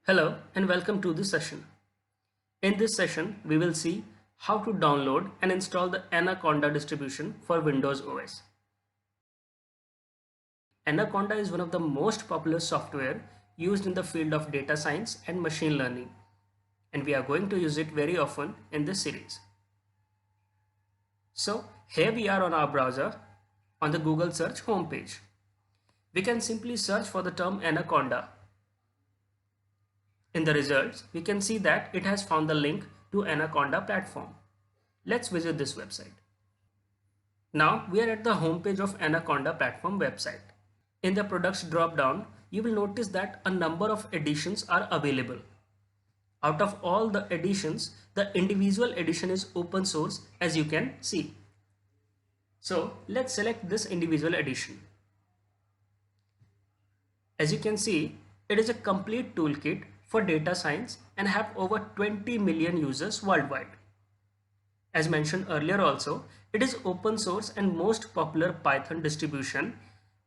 Hello and welcome to this session. In this session, we will see how to download and install the Anaconda distribution for Windows OS. Anaconda is one of the most popular software used in the field of data science and machine learning, and we are going to use it very often in this series. So here we are on our browser on the Google search homepage. We can simply search for the term Anaconda. In the results, we can see that it has found the link to Anaconda platform. Let's visit this website. Now we are at the homepage of Anaconda platform website. In the products drop-down, you will notice that a number of editions are available. Out of all the editions, the individual edition is open source, as you can see. So let's select this individual edition. As you can see, it is a complete toolkit for data science and have over 20 million users worldwide. As mentioned earlier also, it is open source and most popular Python distribution.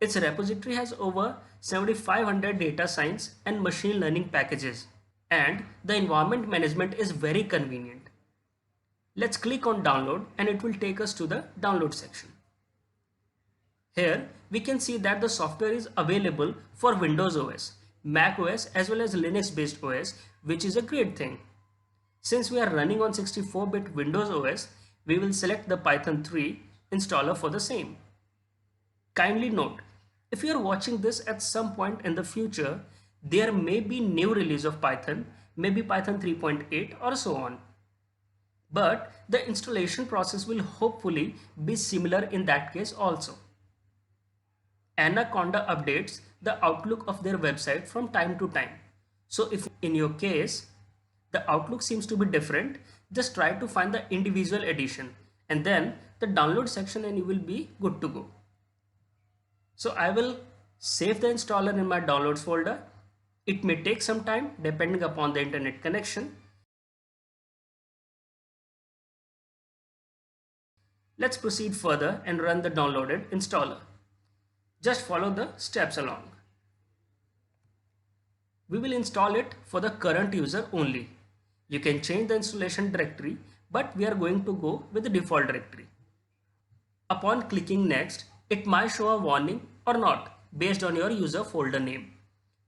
Its repository has over 7,500 data science and machine learning packages, and the environment management is very convenient. Let's click on download and it will take us to the download section. Here we can see that the software is available for Windows OS, Mac OS as well as Linux based OS, which is a great thing. Since we are running on 64-bit Windows OS, we will select the Python 3 installer for the same. Kindly note, if you are watching this at some point in the future, there may be new release of Python, maybe Python 3.8 or so on. But the installation process will hopefully be similar in that case also. Anaconda updates the outlook of their website from time to time. So if in your case the outlook seems to be different, just try to find the individual edition and then the download section and you will be good to go. So I will save the installer in my downloads folder. It may take some time depending upon the internet connection. Let's proceed further and run the downloaded installer. Just follow the steps along. We will install it for the current user only. You can change the installation directory, but we are going to go with the default directory. Upon clicking next, it might show a warning or not based on your user folder name.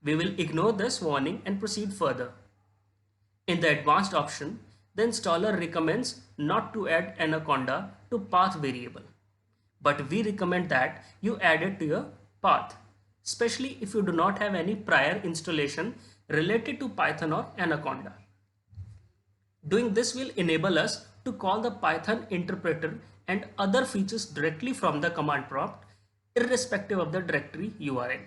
We will ignore this warning and proceed further. In the advanced option, the installer recommends not to add Anaconda to path variable, but we recommend that you add it to your path, especially if you do not have any prior installation related to Python or Anaconda. Doing this will enable us to call the Python interpreter and other features directly from the command prompt, irrespective of the directory you are in.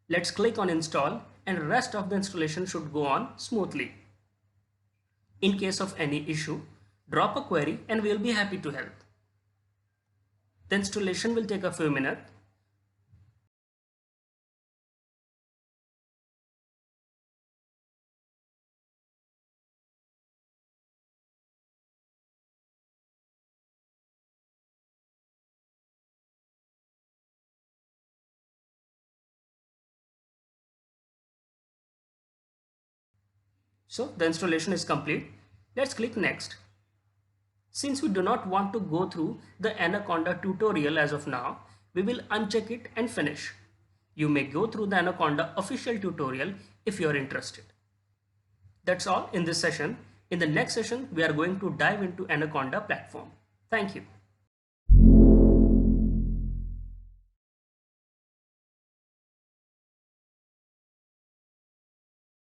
Let's click on install and rest of the installation should go on smoothly. In case of any issue, drop a query and we'll be happy to help. The installation will take a few minutes. So the installation is complete. Let's click next. Since we do not want to go through the Anaconda tutorial as of now, we will uncheck it and finish. You may go through the Anaconda official tutorial if you are interested. That's all in this session. In the next session, we are going to dive into Anaconda platform. Thank you.